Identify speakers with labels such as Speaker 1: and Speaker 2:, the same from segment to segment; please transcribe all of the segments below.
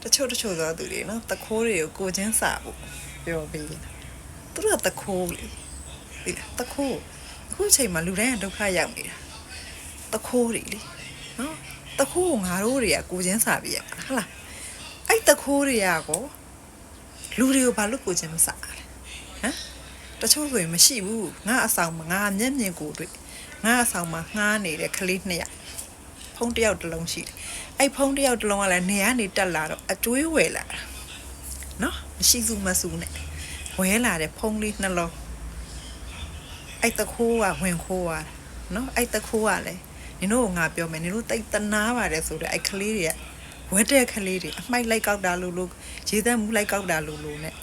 Speaker 1: တချို့သောသူတွေနော်တခိုးတွေကိုကိုချင်းစာဖို့ပြောပြီးသူတို့ကတခိုးလေဒီတခိုးအခုချိန်မှာလူတိုင်းကဒုက္ခရောက်နေတာတခိုးတွေလေနော်တခိုးကိုငါတို့တွေကကိုချင်းစာပြီးရဟုတ်လားအဲ့တခိုးတွေကကောလူတွေကိုဘာလို့ကိုချင်းမစာလဲဟမ်တချို့ဆိုရင်မရှိဘူးငါအဆောင်မှာငါမျက်မြင်ကိုတွေ့ငါအဆောင်မှာငှားနေတဲ့ကလေး2ယောက်ဖုန်းတစ်ယောက်တစ်လုံးရှိတယ်အဲ့ဖုန်းတစ်ယောက်တစ်လုံးကလည်းနေကနေတက်လာတော့အကျွေးဝယ်လာတာနော်မရှိစုမစုနဲ့ဝဲလာတဲ့ဖုန်းလေးနှလုံးအဲ့တခိုးကဝင်ခိုးသွားနော်အဲ့တခိုးကလည်းနင်တို့ကငါပြောမယ်နင်တို့တိတ်တနာပါတယ်ဆိုတော့အဲ့ကလေးတွေကဝက်တဲ့ကလေးတွေအမိုက်လိုက်ကောက်တာလို့ရေသက်မူးလိုက်ကောက်တာလို့နဲ့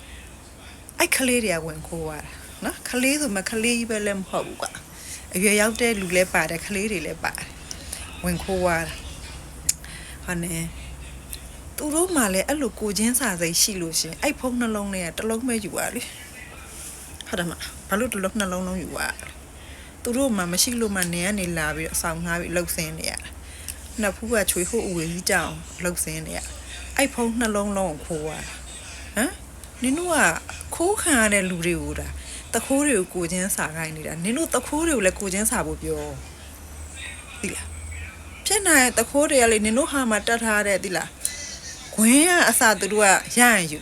Speaker 1: အဲ့ကလေးတွေကဝင်ခိုးသွားတာနော်ကလေးဆိုမှကလေးကြီးပဲလည်းမဟုတ်ဘူးကအရွယ်ရောက်တဲ့လူလည်းပါတယ်ကလေးတွေလည်းပါတယ်ဝင်ခိုးသွားတာဟာနေသူတို့မှလည်းအဲ့လိုကိုချင်းစာစိတ်ရှိလို့ရှင်အဲ့ဖုန်းနှလုံးနဲ့တစ်လုံးပဲယူရလေဟုတ်တယ်မဘာလို့တစ်လုံးနှလုံးလုံးယူရသူတို့မှမရှိလို့မှနေကနေလာပြီးအဆောင်ငှားပြီးလှုပ်ဆင်းနေရတာနှစ်ဖူးကချွေဖို့အဝေးကြီးကြောင်လှုပ်ဆင်းနေရအဲ့ဖုန်းနှလုံးလုံးကိုခိုးရဟမ်နင်တို့ကခိုးခံရတဲ့လူတွေကိုဒါတခိုးတွေကိုကိုချင်းစာခိုင်းနေတာနင်တို့တခိုးတွေကိုလည်းကိုချင်းစာဖို့ပြောသိလားဖြစ်နိုင်တခိုးတွေကလေနင်တို့ဟာမှာတတ်ထားတဲ့သိလားခွင်းကအစသူတို့ကရရင်ယူ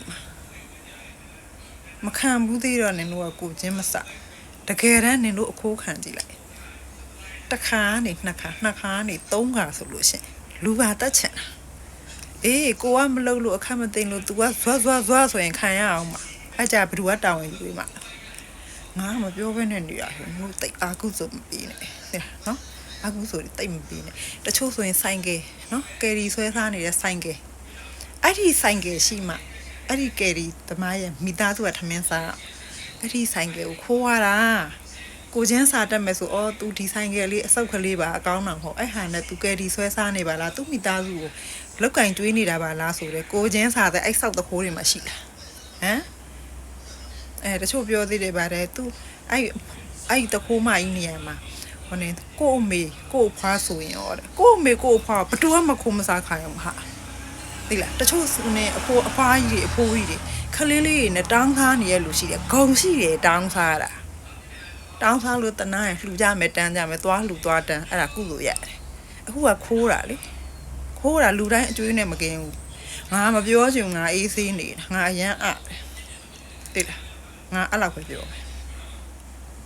Speaker 1: မခံဘူးသေးတော့နင်တို့ကကိုချင်းမစတကယ်တမ်းနင်တို့အခိုးခံကြည့်လိုက်တစ်ခါနေနှစ်ခါနေသုံးခါဆိုလို့ရှင်လူပါတတ်ချင်တာအေးကိုကမလုပ်လို့အခက်မသိလို့ तू ကဇွတ်ဆိုရင်ခံရအောင်ပါအဲ့ကြဘယ်သူကတောင်းရင်ယူပေးမှာငါမပြောဘဲနဲ့နေရဟိုမျိုးတိတ်အာကုဆိုမပြီးနဲ့နော်အာကုဆိုတိတ်မပြီးနဲ့တချို့ဆိုရင်ဆိုင်ကယ်နော်ကယ်ရီဆွဲစားနေတဲ့ဆိုင်ကယ်အဲ့ဒီဆိုင်ကယ်ရှိမှအဲ့ဒီကယ်ရီသမားရဲ့မိသားစုကထမင်းစားအဲ့ဒီဆိုင်ကယ်ကိုခိုးရတာကိုချင်းစာတက်မယ်ဆိုအော် तू ဒီဆိုင်ကယ်လေးအဆုတ်ကလေးပါအကောင်းတော့ဟုတ်အဲ့ဟာနဲ့ तू ကယ်ရီဆွဲစားနေပါလား तू မိသားစုကိုလောက်ကင်တွေးနေတာပါလားဆိုတော့ကိုချင်းစာတဲ့အဲ့ဆောက်တခိုးတွေမှာရှိတာဟမ်တချို့ပြောသေးတယ်ပါတယ် तू အဲ့တခိုးမကြီးနေရမှာဟိုနေကိုအမေကိုအဖွားဆိုရင်ရောကိုအမေကိုအဖွားဘတူကမခိုးမစားခိုင်းအောင်ဟာသိလားတချို့နေအဖွားကြီးတွေအဖိုးကြီးတွေခလေးလေးတွေနဲ့တောင်းစားနေရလို့ရှိတယ်ဂုံရှိတယ်တောင်းစားတာတောင်းစားလို့တနားရလှူကြမယ်တန်းကြမယ်သွားလှူသွားတန်းအဲ့ဒါကုလို့ရတယ်အခုကခိုးတာလေခိုးတာလူတိုင်းအကျွေးနဲ့မကင်းဘူးငါမပြောချင်ငါအေးဆေးနေတာငါအရန်သိလားငါအဲ့လောက်ပဲပြော